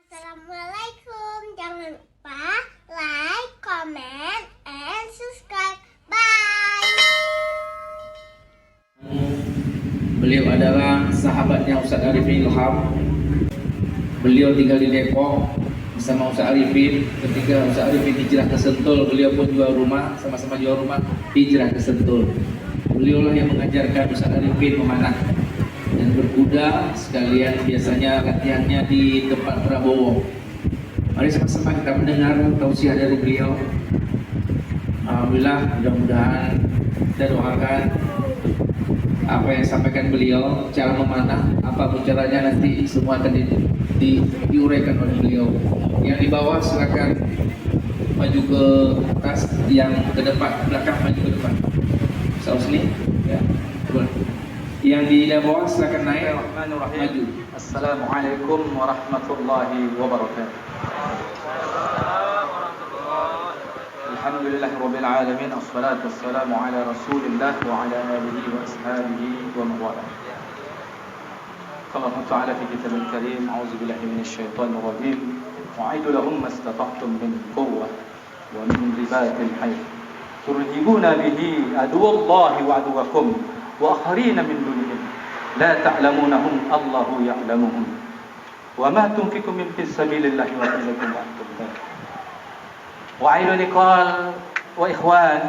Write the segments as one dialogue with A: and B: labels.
A: Assalamualaikum. Jangan lupa like, comment, and subscribe. Bye.
B: Beliau adalah sahabatnya Ustaz Arifin Ilham. Beliau tinggal di Depok bersama Ustaz Arifin. Ketika Ustaz Arifin hijrah ke Sentul, beliau pun jual rumah, sama-sama jual rumah, hijrah ke Sentul. Beliaulah yang mengajarkan Ustaz Arifin memanah dan berkuda, sekalian biasanya latihannya di tempat Prabowo. Mari sama-sama kita mendengar tausiah dari beliau. Alhamdulillah, mudah-mudahan kita doakan apa yang disampaikan beliau, cara memanah, apa caranya nanti semua akan diuraikan oleh beliau. Yang di bawah silakan maju ke atas, yang ke depan, belakang maju ke depan. Sausni, ya, betul. Yang di bawah silakan naik, maju.
C: Assalamualaikum warahmatullahi wabarakatuh. Alhamdulillah rabbil alamin, assalatu wassalamu ala rasulillah wa ala alihi wa ashabihi wa mawala. Qala Allah Ta'ala fi kitabil karim, a'udzu billahi minasy syaithanir rajim. Wa'idu lahum mastata'tum min quwwah wa min ribatil hayy turhibuna bihi aduwallahi wa aduwakum wa akharina min dunihim la ta'lamunahum Allahu ya'lamuhum wa ma tunfiqu min fi sabilillahi wa ilaykum antum. وعيل قال وإخوان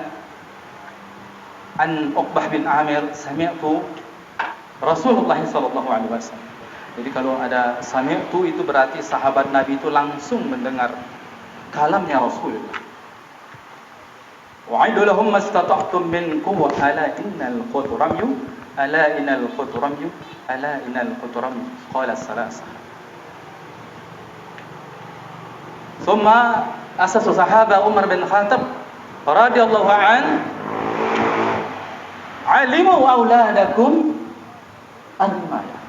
C: عن Uqbah bin Amir sami'tu Rasulullah sallallahu alaihi wasallam. Jadi kalau ada sami'tu itu berarti sahabat Nabi itu langsung mendengar kalamnya Rasulullah. Wa'idu lahum mastata'tum min quwwah ala innal qutramyu ala innal qutramyu ala innal qutramyu qala salasa. Thumma asas sahabat Umar bin Khattab radhiyallahu an alimu auladakum al-maya.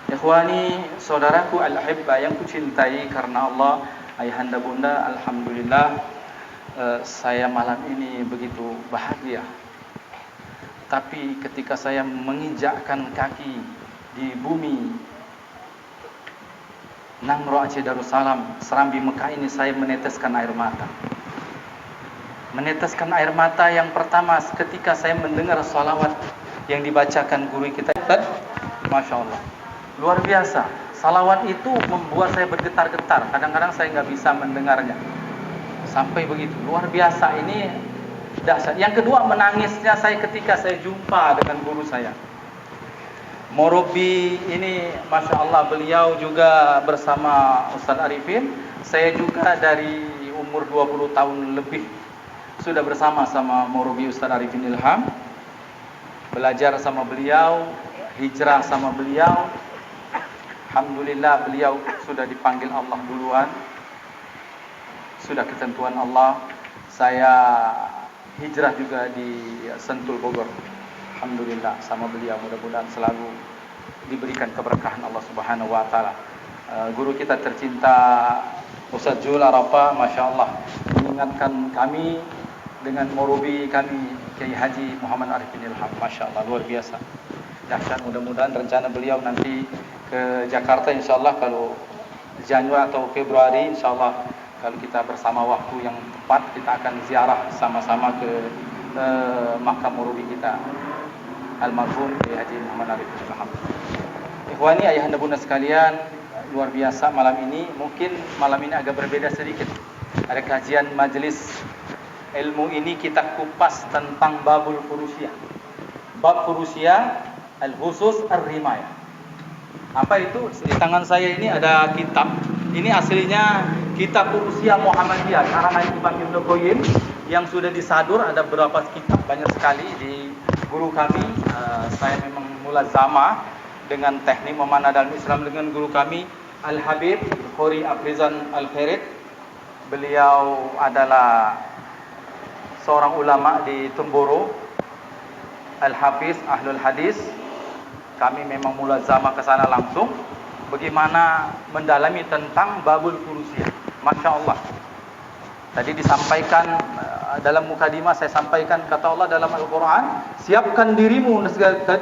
C: Ikhwani, saudaraku al-ahibba yang kucintai karena Allah, ayahanda bunda, alhamdulillah saya malam ini begitu bahagia. Tapi ketika saya menginjakkan kaki di bumi Nangro Aceh Darussalam, Serambi Mekah ini, saya meneteskan air mata. Meneteskan air mata yang pertama ketika saya mendengar salawat yang dibacakan guru kita. Masya Allah, luar biasa. Salawat itu membuat saya bergetar-getar. Kadang-kadang saya nggak bisa mendengarnya. Sampai begitu, luar biasa. Ini dahsyat. Yang kedua, menangisnya saya ketika saya jumpa dengan guru saya. Morobi ini, Masya Allah, beliau juga bersama Ustaz Arifin. Saya juga dari umur 20 tahun lebih sudah bersama Morobi Ustaz Arifin Ilham. Belajar sama beliau, hijrah sama beliau. Alhamdulillah beliau sudah dipanggil Allah duluan. Sudah ketentuan Allah. Saya hijrah juga di Sentul Bogor. Alhamdulillah sama beliau, mudah-mudahan selalu diberikan keberkahan Allah Subhanahu wa taala. Guru kita tercinta Ustaz Jul Arafah, Masya Allah, mengingatkan kami dengan morobi kami Kiai Haji Muhammad Arifin Ilham. Masya Allah, luar biasa. Dahsyat. Mudah-mudahan rencana beliau nanti ke Jakarta, insya Allah kalau Januari atau Februari, insya Allah kalau kita bersama waktu yang tepat, kita akan ziarah sama-sama ke makam morobi kita almarhum Kiai Haji Muhammad Arifin Ilham. Ikhwani, ayahanda bunda sekalian, luar biasa malam ini. Mungkin malam ini agak berbeda sedikit. Ada kajian majelis ilmu ini, kita kupas tentang babul furusia. Bab furusia al-khusus ar-rimayah. Apa itu? Di tangan saya ini ada kitab. Ini aslinya kitab furusia Muhammadiyah karangan Imam Ibnu Qayyim yang sudah disadur. Ada berapa kitab, banyak sekali di guru kami. Saya memang mulazamah dengan teknik memanah dalam Islam dengan guru kami Al-Habib Khori Afrizan Al-Khairid. Beliau adalah seorang ulama di Tumboro, Al-Hafiz Ahlul Hadis. Kami memang mulazamah ke sana langsung bagaimana mendalami tentang babul furusia. Masya Allah. Tadi disampaikan dalam mukadimah, saya sampaikan kata Allah dalam Al-Quran, siapkan dirimu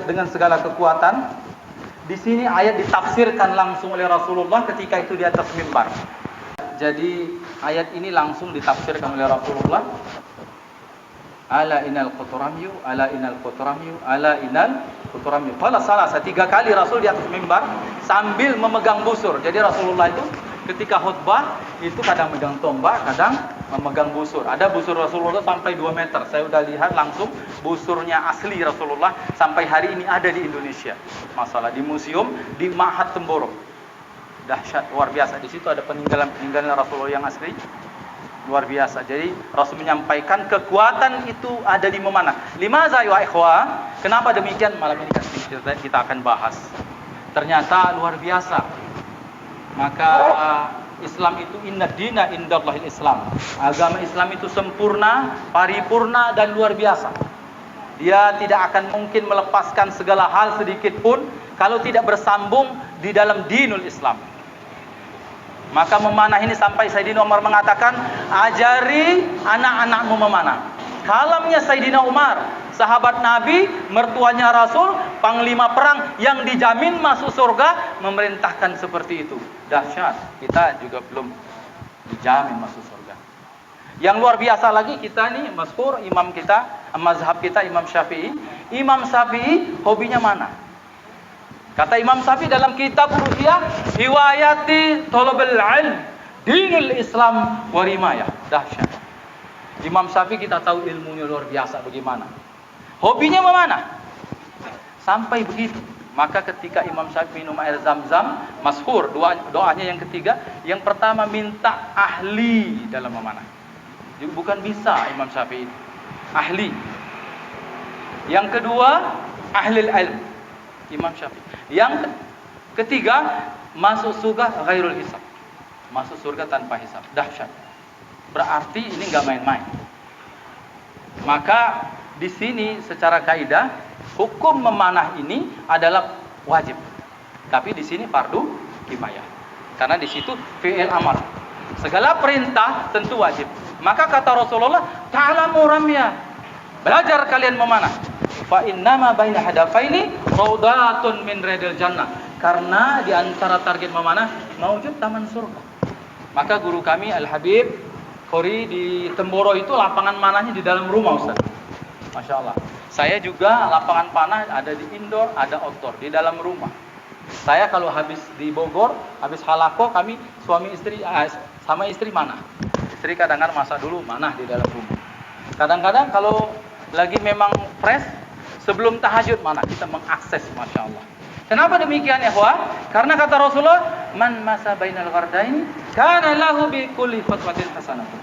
C: dengan segala kekuatan Di sini ayat ditafsirkan langsung oleh Rasulullah ketika itu di atas mimbar. Jadi ayat ini langsung ditafsirkan oleh Rasulullah. Ala inal quturamyu, ala inal quturamyu, ala inal quturamyu. Qala salasa, 3 kali Rasul di atas mimbar sambil memegang busur. Jadi Rasulullah itu ketika khutbah itu kadang memegang tombak, kadang memegang busur. Ada busur Rasulullah sampai 2 meter. Saya udah lihat langsung busurnya asli Rasulullah sampai hari ini ada di Indonesia. Masalah di museum di Ma'had Temboro. Dahsyat, luar biasa. Di situ ada peninggalan Rasulullah yang asli. Luar biasa. Jadi Rasul menyampaikan kekuatan itu ada di mana. Limaza ya ikhwah? Kenapa demikian? Malam ini kita akan bahas. Ternyata luar biasa. Maka Islam itu inna dina indallahil Islam. Agama Islam itu sempurna, paripurna dan luar biasa. Dia tidak akan mungkin melepaskan segala hal sedikit pun kalau tidak bersambung di dalam dinul Islam. Maka memanah ini sampai Sayyidina Umar mengatakan, ajari anak-anakmu memanah. Kalamnya Sayyidina Umar, sahabat Nabi, mertuanya Rasul, panglima perang yang dijamin masuk surga, memerintahkan seperti itu. Dahsyat, kita juga belum dijamin masuk surga. Yang luar biasa lagi, kita nih masyhur imam kita, mazhab kita Imam Syafi'i. Imam Syafi'i hobinya mana? Kata Imam Syafi'i dalam kitab Ruqyah, hiwayati thalabul ilm, dinul Islam wa rimayah. Dahsyat. Imam Syafi'i kita tahu ilmunya luar biasa bagaimana. Hobinya memanah. Sampai begitu. Maka ketika Imam Syafi'i minum air Zam-Zam, masyhur doanya yang ketiga, yang pertama minta ahli dalam memanah. Jadi bukan bisa Imam Syafi'i, ahli. Yang kedua, ahlul ilm. Imam Syafi'i. Yang ketiga, masuk surga ghairul hisab. Masuk surga tanpa hisab. Dahsyat. Berarti ini enggak main-main. Maka di sini secara kaidah hukum memanah ini adalah wajib. Tapi di sini fardu kifayah. Karena di situ fi'il amar. Segala perintah tentu wajib. Maka kata Rasulullah, ta'lamu ramya. Belajar kalian memanah. Fa innama baina hadafaini raudatun min riyadil jannah. Karena di antara target memanah maujud taman surga. Maka guru kami Al-Habib Khori di Temboro itu lapangan manahnya di dalam rumah, Ustaz. Masya Allah. Saya juga lapangan panah ada di indoor, ada outdoor, di dalam rumah. Saya kalau habis di Bogor, habis halako, kami suami istri sama istri manah. Istri kadang-kadang masak dulu manah di dalam rumah. Kadang-kadang kalau lagi memang fresh, sebelum tahajud mana kita mengakses, Masya Allah. Kenapa demikian ya ikhwah? Karena kata Rasulullah, man masa bainal ghardaini kana lahu bi kulli fatwatin hasanatun.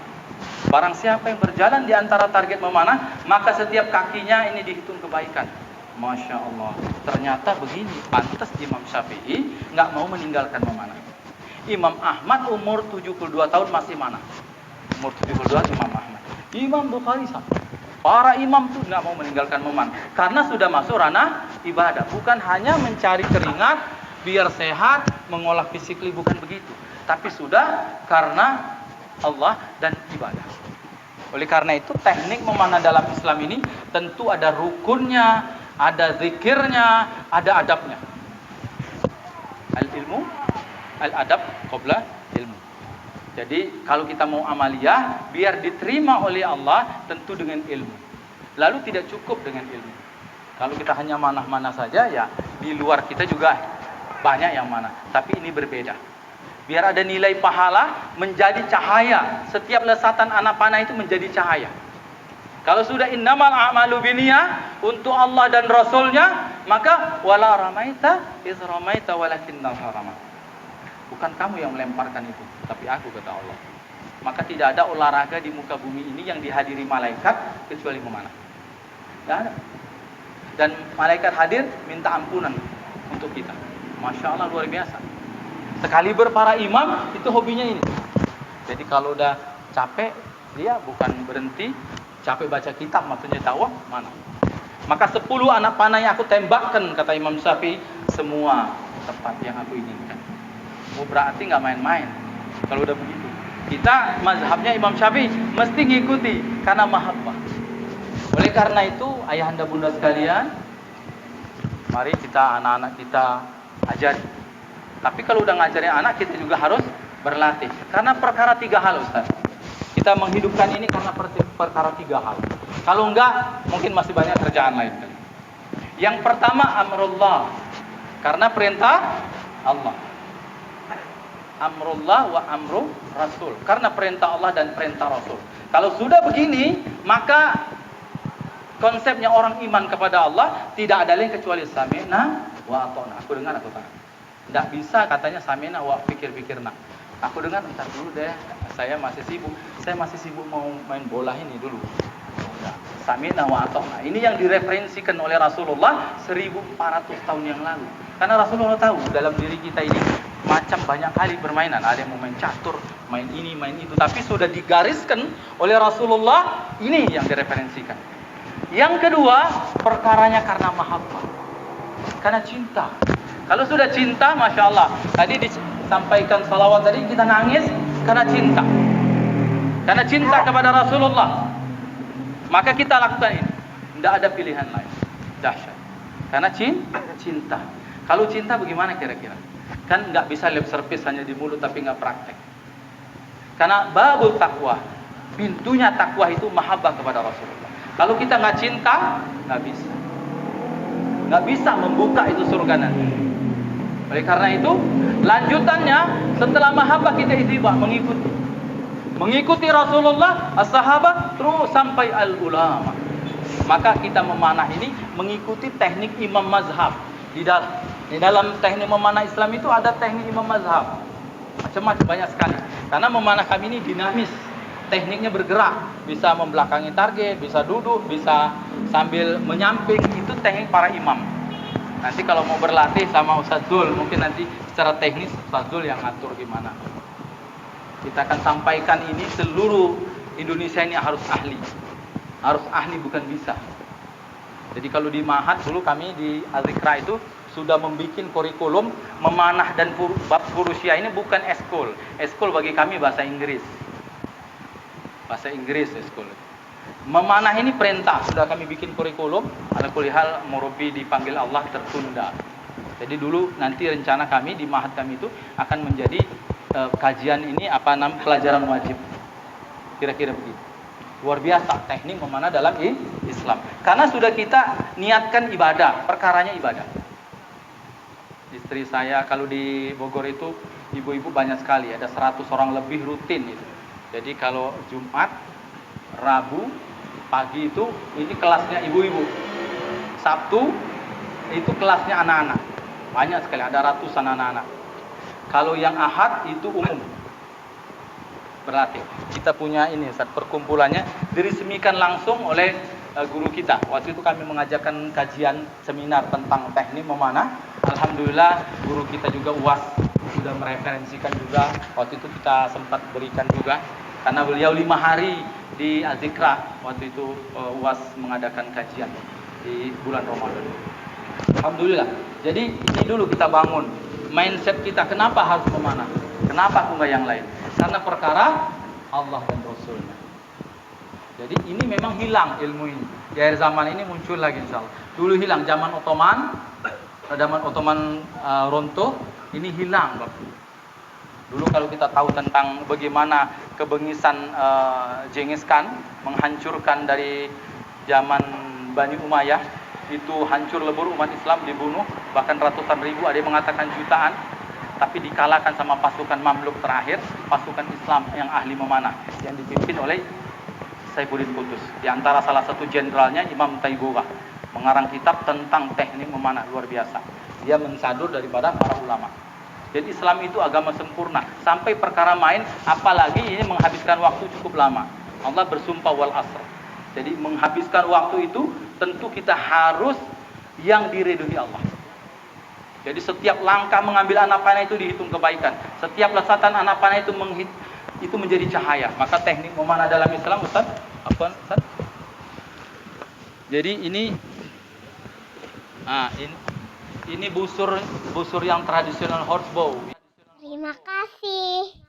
C: Barang siapa yang berjalan di antara target memanah, maka setiap kakinya ini dihitung kebaikan. Masya Allah. Ternyata begini, pantas Imam Syafi'i nggak mau meninggalkan memanah. Imam Ahmad umur 72 tahun masih manah. Umur 72 Imam Ahmad. Imam Bukhari sama. Para imam tuh nggak mau meninggalkan memanah karena sudah masuk ranah ibadah, bukan hanya mencari keringat biar sehat, mengolah fisikly, bukan begitu, tapi sudah karena Allah dan ibadah. Oleh karena itu teknik memanah dalam Islam ini tentu ada rukunnya, ada zikirnya, ada adabnya. Al-ilmu, al-adab qabla ilmu. Jadi kalau kita mau amaliyah biar diterima oleh Allah tentu dengan ilmu. Lalu tidak cukup dengan ilmu. Kalau kita hanya manah-manah saja ya di luar kita juga banyak yang manah. Tapi ini berbeda. Biar ada nilai pahala menjadi cahaya. Setiap lesatan anak panah itu menjadi cahaya. Kalau sudah innamal a'malu binniyah untuk Allah dan Rasulnya, maka wala ramaita iz ramaita walakinnal harama. Bukan kamu yang melemparkan itu, tapi aku, kata Allah. Maka tidak ada olahraga di muka bumi ini yang dihadiri malaikat kecuali memanah. Tidak ada. Dan malaikat hadir minta ampunan untuk kita. Masya Allah, luar biasa. Sekaliber para imam itu hobinya ini. Jadi kalau udah capek, dia bukan berhenti, capek baca kitab, maksudnya dakwah, mana. Maka 10 anak panah yang aku tembakkan, kata Imam Syafi'i, semua tepat yang aku inginkan. Oh, berarti nggak main-main kalau udah begitu. Kita mazhabnya Imam Syafi'i mesti ngikuti karena mahabbah. Oleh karena itu ayahanda bunda sekalian, mari kita anak-anak kita ajari. Tapi kalau udah ngajarin anak, kita juga harus berlatih. Karena perkara 3 hal, Ustaz. Kita menghidupkan ini karena perkara 3 hal. Kalau enggak, mungkin masih banyak kerjaan lain. Yang pertama, amrullah. Karena perintah Allah. Amrullah wa amru rasul. Karena perintah Allah dan perintah Rasul. Kalau sudah begini, maka konsepnya orang iman kepada Allah tidak ada lain kecuali sami'na wa ata'na. Aku dengar, aku taat. Tidak bisa katanya sami'na wa pikir-pikirna. Aku dengar, entar dulu deh, saya masih sibuk mau main bola ini dulu. Sami'na wa ata'na. Ini yang direferensikan oleh Rasulullah 1400 tahun yang lalu. Karena Rasulullah tahu dalam diri kita ini macam banyak kali permainan. Ada yang mau main catur, main ini, main itu. Tapi sudah digariskan oleh Rasulullah, ini yang direferensikan. Yang kedua, perkaranya karena mahabbah. Karena cinta. Kalau sudah cinta, Masya Allah. Tadi disampaikan salawat tadi, kita nangis karena cinta. Karena cinta kepada Rasulullah. Maka kita lakukan ini. Tidak ada pilihan lain. Dahsyat. Karena cinta. Kalau cinta bagaimana kira-kira? Kan nggak bisa lip service hanya di mulut tapi nggak praktek. Karena babul takwa, pintunya takwa itu mahabbah kepada Rasulullah. Kalau kita nggak cinta, nggak bisa membuka itu surga nanti. Oleh karena itu, lanjutannya setelah mahabbah kita ittiba, mengikuti Rasulullah, as-sahabat, terus sampai al-ulama. Maka kita memanah ini mengikuti teknik imam mazhab. Di dalam teknik memanah Islam itu ada teknik imam mazhab. Macam-macam, banyak sekali. Karena memanah kami ini dinamis. Tekniknya bergerak. Bisa membelakangi target, bisa duduk, bisa sambil menyamping. Itu teknik para imam. Nanti kalau mau berlatih sama Ustaz Zul, mungkin nanti secara teknis Ustaz Zul yang ngatur gimana. Kita akan sampaikan ini seluruh Indonesia ini harus ahli. Harus ahli, bukan bisa. Jadi kalau di Mahat dulu kami di Azikra itu sudah membuat kurikulum memanah dan bab furusia ini bukan eskul. Eskul bagi kami bahasa Inggris. Bahasa Inggris eskul. Memanah ini perintah. Sudah kami bikin kurikulum. Ala kulli hal murabi dipanggil Allah tertunda. Jadi dulu nanti rencana kami di Mahat kami itu akan menjadi kajian ini pelajaran wajib. Kira-kira begitu. Luar biasa teknik memanah dalam Islam. Karena sudah kita niatkan ibadah, perkaranya ibadah. Istri saya kalau di Bogor itu ibu-ibu banyak sekali, ada 100 orang lebih rutin itu. Jadi kalau Jumat, Rabu, pagi itu ini kelasnya ibu-ibu. Sabtu itu kelasnya anak-anak. Banyak sekali, ada ratusan anak-anak. Kalau yang Ahad itu umum. Berlatih. Kita punya ini saat perkumpulannya diresmikan langsung oleh guru kita. Waktu itu kami mengajarkan kajian seminar tentang teknik memanah. Alhamdulillah guru kita juga UAS sudah mereferensikan juga. Waktu itu kita sempat berikan juga karena beliau 5 hari di Azikra. Waktu itu UAS mengadakan kajian di bulan Ramadan. Alhamdulillah. Jadi ini dulu kita bangun mindset kita, kenapa harus memanah? Kenapa aku nggak yang lain? Karena perkara Allah dan Rasulnya. Jadi ini memang hilang ilmu ini. Di akhir zaman ini muncul lagi insyaallah. Dulu hilang zaman Ottoman runtuh, ini hilang. Dulu kalau kita tahu tentang bagaimana kebengisan Genghis Khan menghancurkan dari zaman Bani Umayyah, itu hancur lebur umat Islam, dibunuh bahkan ratusan ribu, ada yang mengatakan jutaan. Tapi dikalahkan sama pasukan Mamluk terakhir, pasukan Islam yang ahli memanah yang dipimpin oleh Saifuddin Qutuz. Di antara salah satu jenderalnya Imam Taibawah, mengarang kitab tentang teknik memanah luar biasa. Dia mensadur daripada para ulama. Jadi Islam itu agama sempurna. Sampai perkara main, apalagi ini menghabiskan waktu cukup lama. Allah bersumpah wal asr. Jadi menghabiskan waktu itu tentu kita harus yang diridhoi Allah. Jadi setiap langkah mengambil anak panah itu dihitung kebaikan. Setiap lesatan anak panah itu menjadi cahaya. Maka teknik memanah dalam Islam, Ustaz, apa Ustaz? Jadi ini busur yang tradisional horsebow.
A: Terima kasih.